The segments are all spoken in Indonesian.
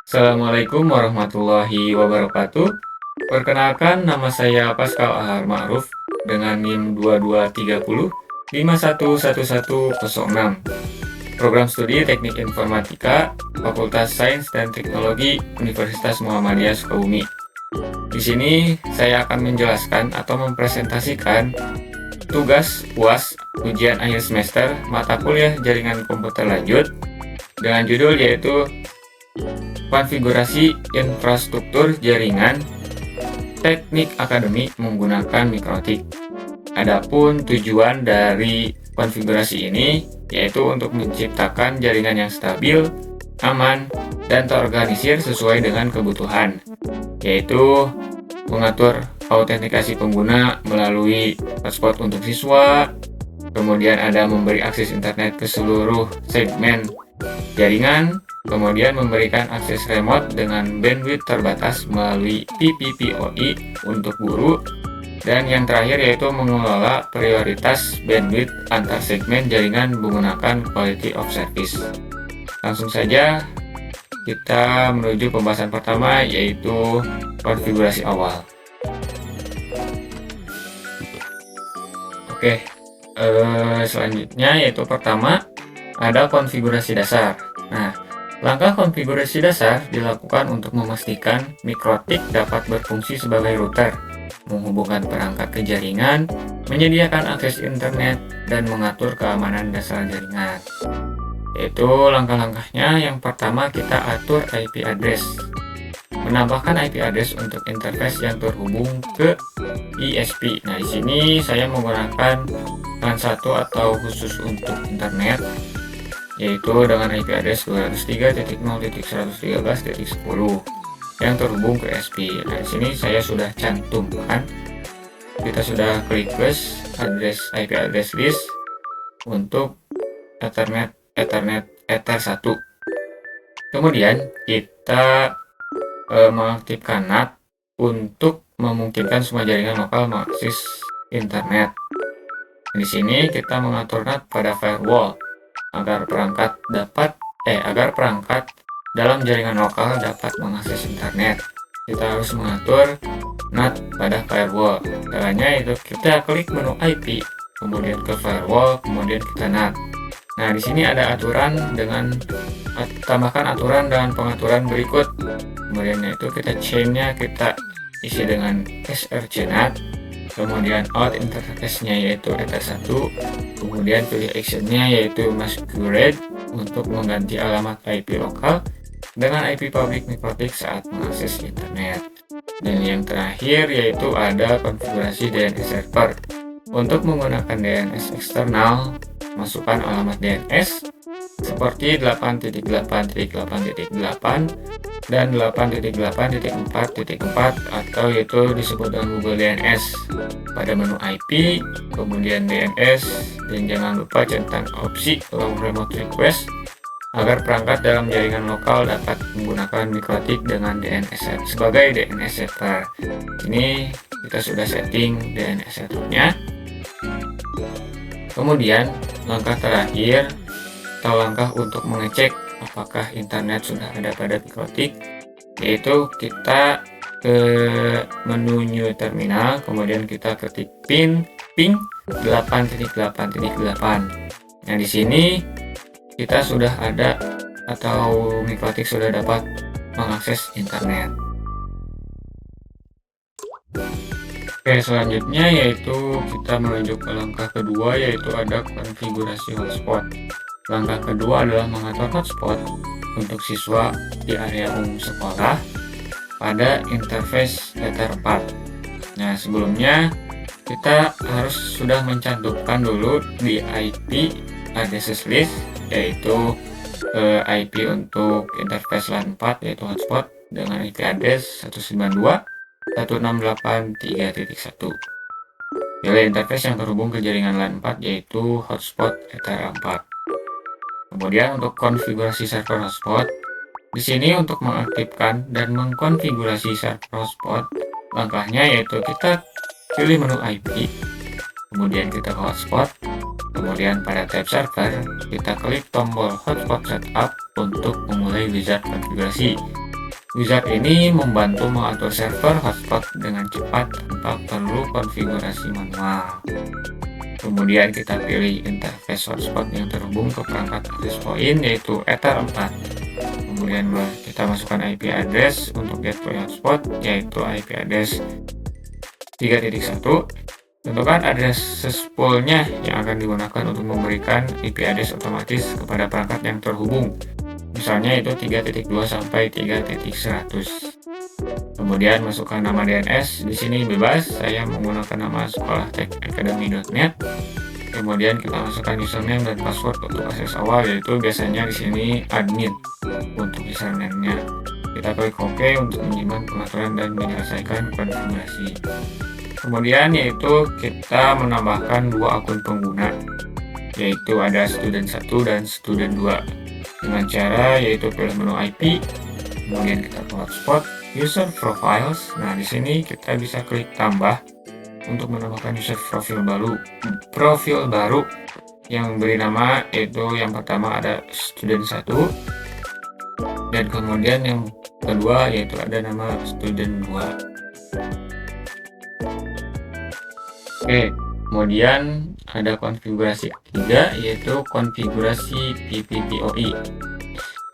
Assalamualaikum warahmatullahi wabarakatuh. Perkenalkan, nama saya Pascal Ahar Ma'ruf dengan NIM 2230 511106. Program Studi Teknik Informatika, Fakultas Sains dan Teknologi Universitas Muhammadiyah Sukabumi. Di sini saya akan menjelaskan atau mempresentasikan tugas UAS ujian akhir semester mata kuliah Jaringan Komputer Lanjut dengan judul yaitu Konfigurasi Infrastruktur Jaringan Teknik Akademik menggunakan mikrotik. Adapun tujuan dari konfigurasi ini yaitu untuk menciptakan jaringan yang stabil, aman, dan terorganisir sesuai dengan kebutuhan, yaitu mengatur autentikasi pengguna melalui hotspot untuk siswa, kemudian ada memberi akses internet ke seluruh segmen jaringan, kemudian memberikan akses remote dengan bandwidth terbatas melalui PPPoE untuk guru, dan yang terakhir yaitu mengelola prioritas bandwidth antar segmen jaringan menggunakan quality of service. Langsung saja kita menuju pembahasan pertama yaitu konfigurasi awal. Oke, selanjutnya yaitu pertama ada konfigurasi dasar. Nah, langkah konfigurasi dasar dilakukan untuk memastikan mikrotik dapat berfungsi sebagai router, menghubungkan perangkat ke jaringan, menyediakan akses internet, dan mengatur keamanan dasar jaringan. Yaitu langkah-langkahnya, yang pertama kita atur IP address. Menambahkan IP address untuk interface yang terhubung ke ISP. Nah, di sini saya menggunakan LAN 1 atau khusus untuk internet, yaitu dengan IP address 203.0.113.10 yang terhubung ke SP. Nah, di sini saya sudah cantumkan. Kita sudah klik plus IP address list untuk Ether 1. Kemudian kita mengaktifkan NAT untuk memungkinkan semua jaringan lokal mengakses internet. Di sini kita mengatur NAT pada firewall agar perangkat dalam jaringan lokal dapat mengakses internet. Kita harus mengatur NAT pada firewall. Caranya itu kita klik menu IP, kemudian ke firewall, kemudian kita NAT. Nah, di sini ada aturan dengan tambahkan aturan dan pengaturan berikut. Kemudian itu kita chain-nya kita isi dengan src NAT. Kemudian out interface-nya yaitu Ether 1, kemudian pilih action-nya yaitu masquerade untuk mengganti alamat IP lokal dengan IP public mikrotik saat mengakses internet. Dan yang terakhir yaitu ada konfigurasi DNS server. Untuk menggunakan DNS eksternal, masukkan alamat DNS seperti 8.8.8.8 dan 8.8.4.4 atau yaitu disebut dengan Google DNS pada menu IP, kemudian DNS, dan jangan lupa centang opsi long remote request agar perangkat dalam jaringan lokal dapat menggunakan mikrotik dengan DNS sebagai DNS server. Ini kita sudah setting DNS servernya. Kemudian langkah terakhir atau langkah untuk mengecek apakah internet sudah ada pada mikrotik, yaitu kita ke menu new terminal, kemudian kita ketik ping 8.8.8. Nah, di sini kita sudah ada atau mikrotik sudah dapat mengakses internet. Oke, selanjutnya yaitu kita menuju ke langkah kedua yaitu ada konfigurasi hotspot. Langkah kedua adalah mengatur hotspot untuk siswa di area umum sekolah pada interface Ether 4. Nah, sebelumnya kita harus sudah mencantumkan dulu di IP address list yaitu IP untuk interface LAN 4 yaitu hotspot dengan IP address 192.168.3.1. Pilih interface yang terhubung ke jaringan LAN 4 yaitu hotspot Ether 4. Kemudian untuk konfigurasi server hotspot, di sini untuk mengaktifkan dan mengkonfigurasi server hotspot, langkahnya yaitu kita pilih menu IP, kemudian kita ke hotspot, Kemudian pada tab server, kita klik tombol hotspot setup untuk memulai wizard konfigurasi. Wizard ini membantu mengatur server hotspot dengan cepat tanpa perlu konfigurasi manual. Kemudian kita pilih interface hotspot yang terhubung ke perangkat access point yaitu Ether 4. Kemudian kita masukkan IP address untuk gateway hotspot yaitu IP address 3.1. Tentukan address poolnya yang akan digunakan untuk memberikan IP address otomatis kepada perangkat yang terhubung. Misalnya itu 3.2 sampai 3.100. Kemudian masukkan nama DNS. Di sini bebas, saya menggunakan nama sekolahtekacademy.net. Kemudian kita masukkan username dan password untuk akses awal, yaitu biasanya di sini admin untuk username-nya. Kita klik OK untuk menyimak pengaturan dan menyelesaikan konfigurasi. Kemudian yaitu kita menambahkan dua akun pengguna, yaitu ada student 1 dan student 2 dengan cara yaitu pilih menu IP, kemudian kita ke hotspot, user profiles. Nah, di sini kita bisa klik tambah untuk menambahkan user profil baru yang beri nama yaitu yang pertama ada student 1 dan kemudian yang kedua yaitu ada nama student 2. Oke, kemudian ada konfigurasi ketiga yaitu konfigurasi PPPoE.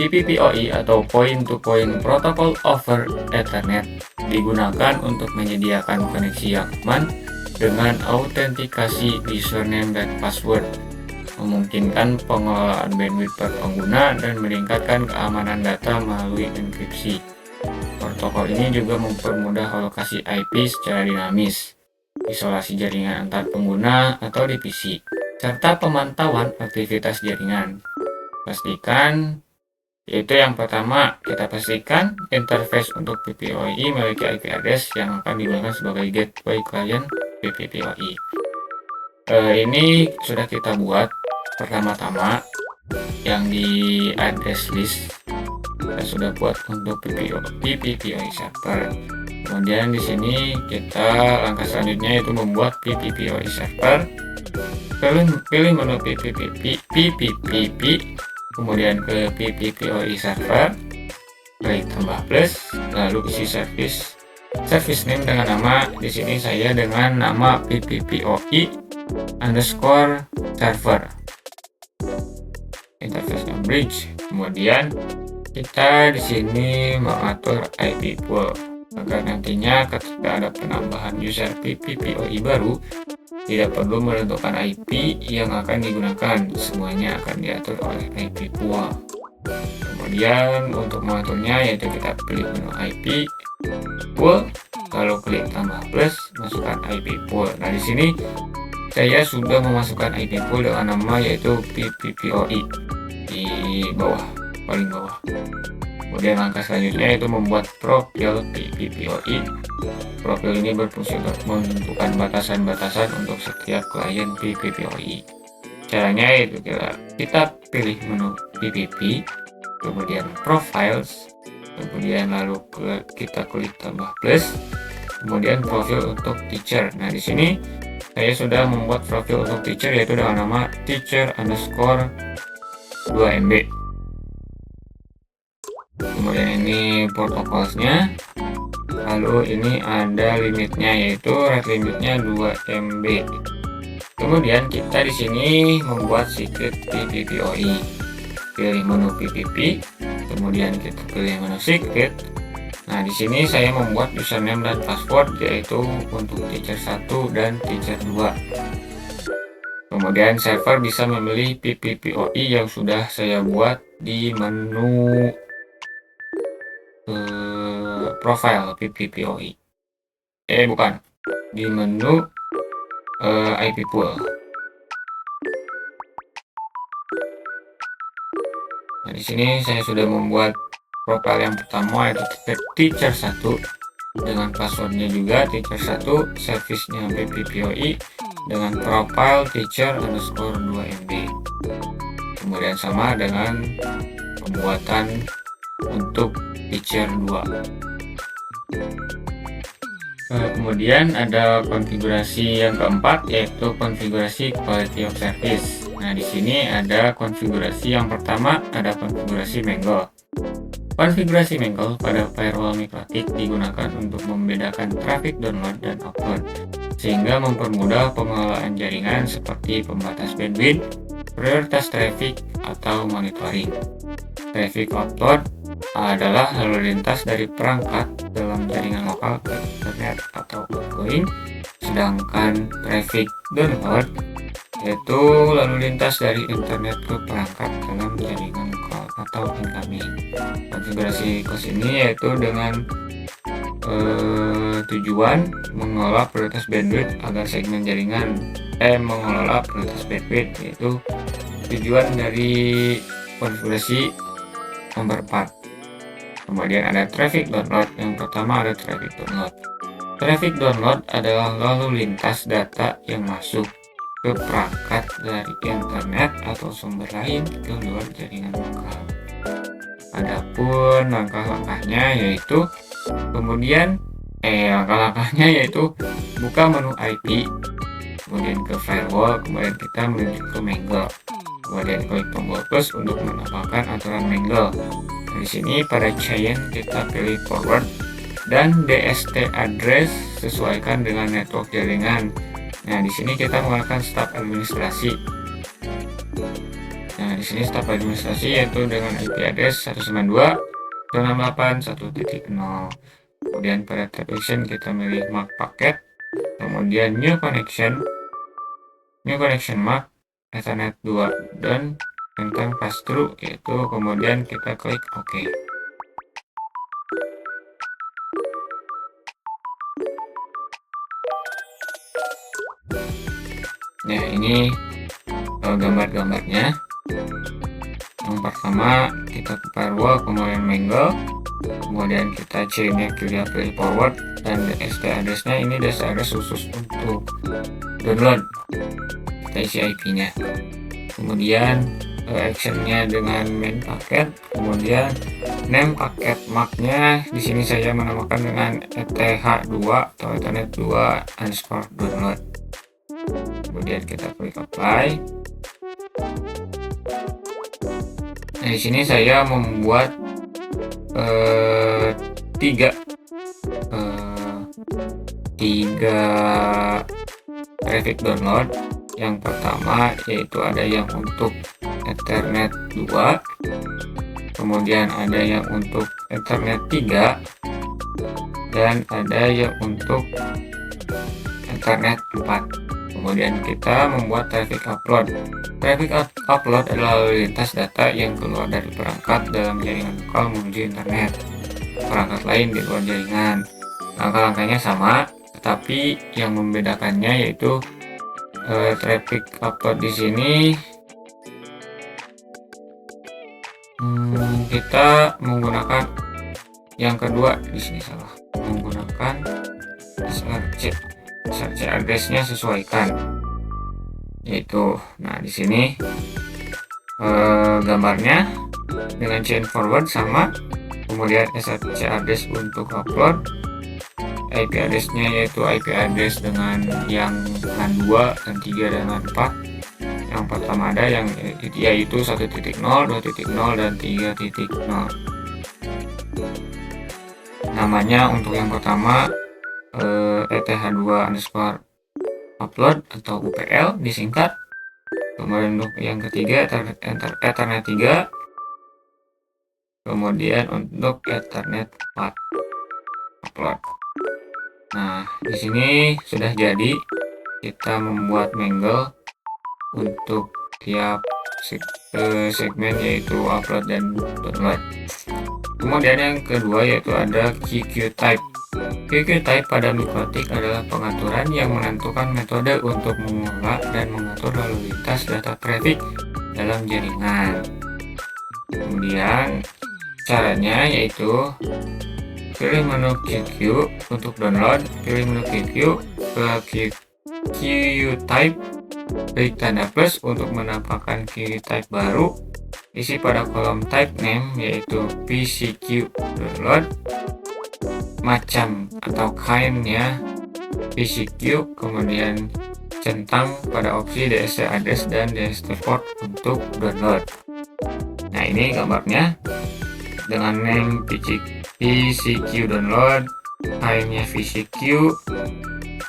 PPPoE atau Point to Point Protocol over Ethernet digunakan untuk menyediakan koneksi yang aman dengan autentikasi username dan password, memungkinkan pengelolaan bandwidth per pengguna dan meningkatkan keamanan data melalui enkripsi. Protokol ini juga mempermudah alokasi IP secara dinamis, isolasi jaringan antar pengguna atau di PC, serta pemantauan aktivitas jaringan. Pastikan, yaitu yang pertama, kita pastikan interface untuk PPPoE memiliki IP address yang akan digunakan sebagai gateway client PPPoE. Ini sudah kita buat pertama-tama yang di address list. Kita sudah buat untuk PPPoE server. Kemudian di sini kita langkah selanjutnya yaitu membuat PPPoE server. Pilih menu PPP, kemudian ke PPPoE server, klik tambah plus, lalu isi service name dengan nama, di sini saya dengan nama PPPoE underscore server. Interface bridge. Kemudian kita di sini mengatur IP pool agar nantinya ketika ada penambahan user PPPoE baru tidak perlu menentukan IP yang akan digunakan, semuanya akan diatur oleh IP pool. Kemudian untuk mengaturnya yaitu kita pilih menu IP pool, lalu klik tambah plus, masukkan IP pool. Nah, di sini saya sudah memasukkan IP pool dengan nama yaitu PPPoE di bawah, paling bawah. Kemudian langkah selanjutnya yaitu membuat profil PPPoE. Profil ini berfungsi untuk menentukan batasan-batasan untuk setiap klien PPPoE. Caranya yaitu kita pilih menu PPP, kemudian profiles, kemudian lalu kita klik tambah plus, kemudian profil untuk teacher. Nah, di sini saya sudah membuat profil untuk teacher yaitu dengan nama teacher underscore 2MB. Kemudian ini protokolnya, lalu ini ada limitnya yaitu rate limitnya 2 MB. Kemudian kita di sini membuat secret PPPoE. Pilih menu PPP, kemudian kita pilih menu secret. Nah, di sini saya membuat username dan password yaitu untuk teacher 1 dan teacher 2. Kemudian server bisa memilih PPPoE yang sudah saya buat di menu profile PPPoE. Bukan, di menu IP pool. Nah, di sini saya sudah membuat profile yang pertama yaitu teacher 1 dengan passwordnya juga teacher 1, service-nya PPPoE dengan profile teacher underscore 2MB. Kemudian sama dengan pembuatan untuk teacher 2. Kemudian ada konfigurasi yang keempat, yaitu konfigurasi quality of service. Nah, di sini ada konfigurasi yang pertama, ada konfigurasi Mangle. Konfigurasi Mangle pada firewall Mikrotik digunakan untuk membedakan traffic download dan upload, sehingga mempermudah pengelolaan jaringan seperti pembatas bandwidth, prioritas traffic, atau monitoring. Traffic upload adalah lalu lintas dari perangkat dalam jaringan lokal ke internet atau outgoing, sedangkan traffic download yaitu lalu lintas dari internet ke perangkat dalam jaringan lokal atau incoming. Konfigurasi COS ini yaitu dengan tujuan mengelola prioritas bandwidth agar segmen jaringan mengelola prioritas bandwidth, yaitu tujuan dari konfigurasi nomor 4. Kemudian ada traffic download. Yang pertama ada traffic download. Traffic download adalah lalu lintas data yang masuk ke perangkat dari internet atau sumber lain ke luar jaringan lokal. Adapun langkah-langkahnya yaitu buka menu IP, kemudian ke firewall, kemudian kita menuju ke Mangle. Kemudian klik tombol plus untuk menambahkan aturan Mangle. Di sini pada client kita pilih forward dan DST address sesuaikan dengan network jaringan. Nah, di sini kita menggunakan staf administrasi. Nah, di sini staf administrasi yaitu dengan IP address 192.168.1.0. Kemudian pada tab action kita pilih mark paket, kemudian new connection mark Ethernet 2 dan tentang pass through, yaitu kemudian kita klik OK. Nah, ini gambar-gambarnya. Yang pertama kita ke firewall, kemudian Mangle, kemudian kita chainnya kita pilih forward, dan DST addressnya ini DST address khusus untuk download. Kita isi IP-nya. Kemudian actionnya dengan main paket, kemudian name paket marknya di sini saya menamakan dengan ETH2 atau Ethernet 2_download. Kemudian kita klik apply. Nah, di sini saya membuat tiga traffic download. Yang pertama yaitu ada yang untuk Ethernet 2, kemudian ada yang untuk Ethernet 3, dan ada yang untuk Ethernet 4. Kemudian kita membuat traffic upload. Traffic upload adalah lalu lintas data yang keluar dari perangkat dalam jaringan lokal menuju internet perangkat lain di luar jaringan. Langkah-langkahnya sama, tetapi yang membedakannya yaitu traffic upload di sini kita menggunakan yang kedua, di sini salah, menggunakan search address-nya sesuaikan, yaitu di sini gambarnya dengan chain forward sama, kemudian search address untuk upload, IP address-nya yaitu IP address dengan yang 2 dan 3 dengan 4. Yang pertama ada yang yaitu 1.0, 2.0, dan 3.0. Namanya untuk yang pertama ETH2_upload atau UPL disingkat. Kemudian untuk yang ketiga Ethernet 3, kemudian untuk Ethernet 4 upload. Nah, di sini sudah jadi kita membuat Mangle untuk tiap segmen yaitu upload dan download. Kemudian yang kedua yaitu ada QQ type. QQ type pada Mikrotik adalah pengaturan yang menentukan metode untuk mengelola dan mengatur lalu lintas data traffic dalam jaringan. Kemudian caranya yaitu pilih menu QQ untuk download, pilih menu QQ, ke QQ type, klik tanda plus untuk menambahkan QQ type baru, isi pada kolom type name yaitu PCQ download, macam atau kind-nya VCQ, kemudian centang pada opsi DST address dan DST port untuk download. Nah, ini gambarnya dengan name VCQ download, kind-nya VCQ,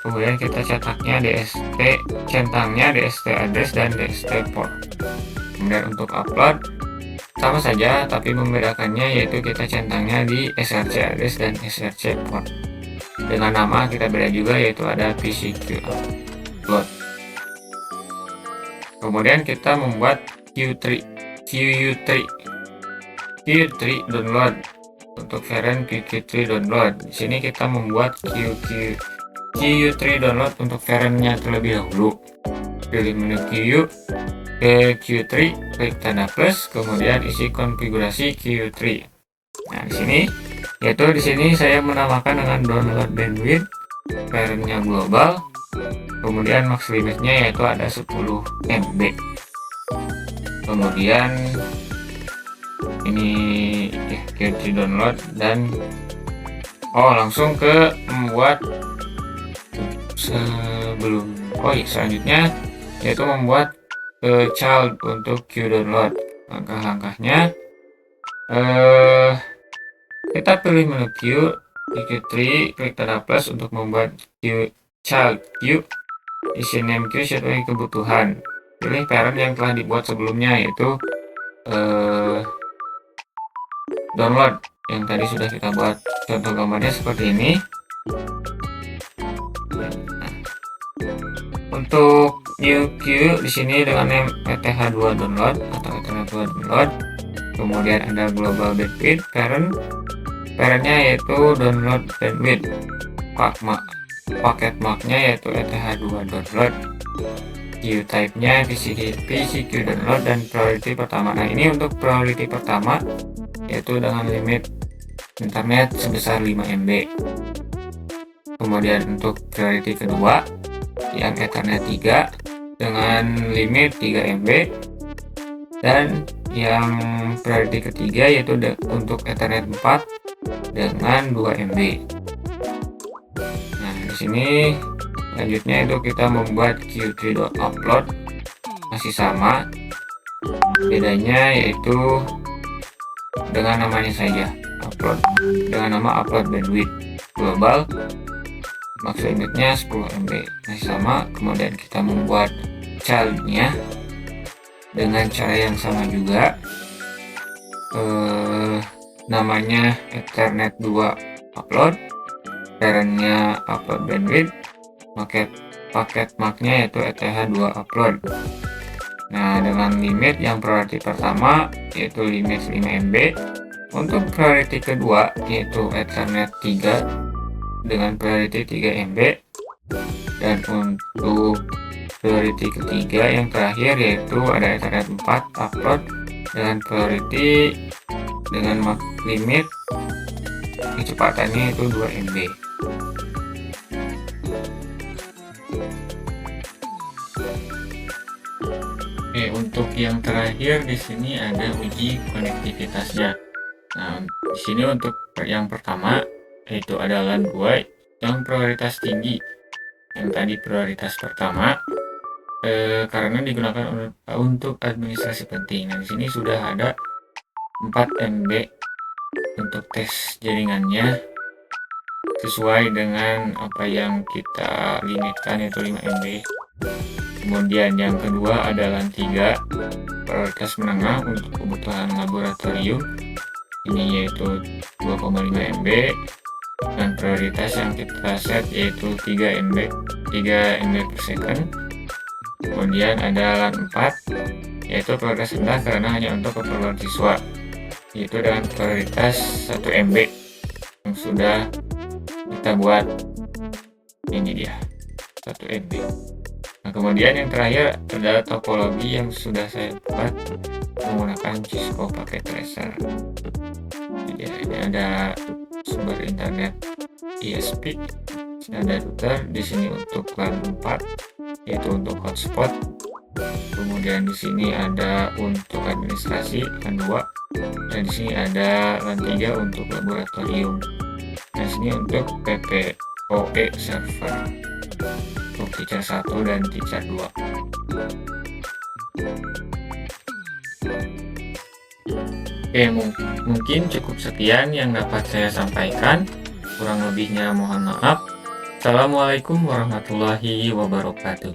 kemudian kita cetaknya DST, centangnya DST address dan DST port. Kemudian untuk upload sama saja, tapi membedakannya yaitu kita centangnya di src address dan src port. Dengan nama kita beda juga, yaitu ada VCQ upload. Kemudian kita membuat Q3 download untuk varian Q3 download. Di sini kita membuat Q3 download untuk variannya terlebih dahulu. Pilih menu Q ke Q3, klik tanda plus, kemudian isi konfigurasi Q3. Nah, di sini saya menamakan dengan download bandwidth, variannya global, kemudian max limitnya yaitu ada 10 MB. Kemudian ini Q3 download dan langsung ke membuat selanjutnya yaitu membuat child untuk Q download. Langkah-langkahnya kita pilih menu Q di Q3, klik tanda plus untuk membuat child Q, isi name Q sesuai kebutuhan. Pilih parent yang telah dibuat sebelumnya, yaitu download yang tadi sudah kita buat. Contoh gambarnya seperti ini. Untuk new Q di sini dengan name ETH2 download atau ETH2 download. Kemudian ada global bandwidth parentnya yaitu download bandwidth. Paket marknya yaitu ETH2 download. Q type-nya VCQ download dan priority pertama. Nah, ini untuk priority pertama yaitu dengan limit internet sebesar 5 MB. Kemudian untuk priority kedua yang Ethernet 3 dengan limit 3 MB, dan yang priority ketiga yaitu untuk Ethernet 4 dengan 2 MB. Nah, di sini selanjutnya itu kita membuat Q3.upload, masih sama, bedanya yaitu dengan namanya saja, upload dengan nama upload bandwidth global, max limitnya 10 MB, masih sama. Kemudian kita membuat childnya dengan cara yang sama juga, namanya Ethernet 2 upload, parentnya upload bandwidth, paket marknya yaitu ETH2 upload. Nah, dengan limit yang priority pertama yaitu limit 5 MB, untuk priority kedua yaitu Ethernet 3 dengan priority 3 MB, dan untuk priority ketiga yang terakhir yaitu ada Ethernet 4 upload dengan priority dengan limit kecepatannya itu 2 MB. Untuk yang terakhir di sini ada uji konektivitasnya. Nah, di sini untuk yang pertama yaitu ada LAN 2 yang prioritas tinggi. Yang tadi prioritas pertama karena digunakan untuk administrasi penting. Nah, di sini sudah ada 4 MB untuk tes jaringannya sesuai dengan apa yang kita limitkan, yaitu 5 MB. Kemudian yang kedua ada LAN 3 prioritas menengah untuk kebutuhan laboratorium, ini yaitu 2,5 MB, dan prioritas yang kita set yaitu 3 MB per second. Kemudian ada LAN 4 yaitu prioritas rendah karena hanya untuk keperluan siswa, yaitu dengan prioritas 1 MB yang sudah kita buat. Ini dia 1 MB. Nah, kemudian yang terakhir adalah topologi yang sudah saya buat menggunakan Cisco Packet Tracer. Jadi ini ada sumber internet ISP, ada router di sini untuk LAN 4 yaitu untuk hotspot. Kemudian di sini ada untuk administrasi LAN 2, dan di sini ada LAN 3 untuk laboratorium. Nah, sini untuk PPOE server untuk teacher 1 dan teacher 2. Oke, mungkin cukup sekian yang dapat saya sampaikan. Kurang lebihnya mohon maaf. Assalamualaikum warahmatullahi wabarakatuh.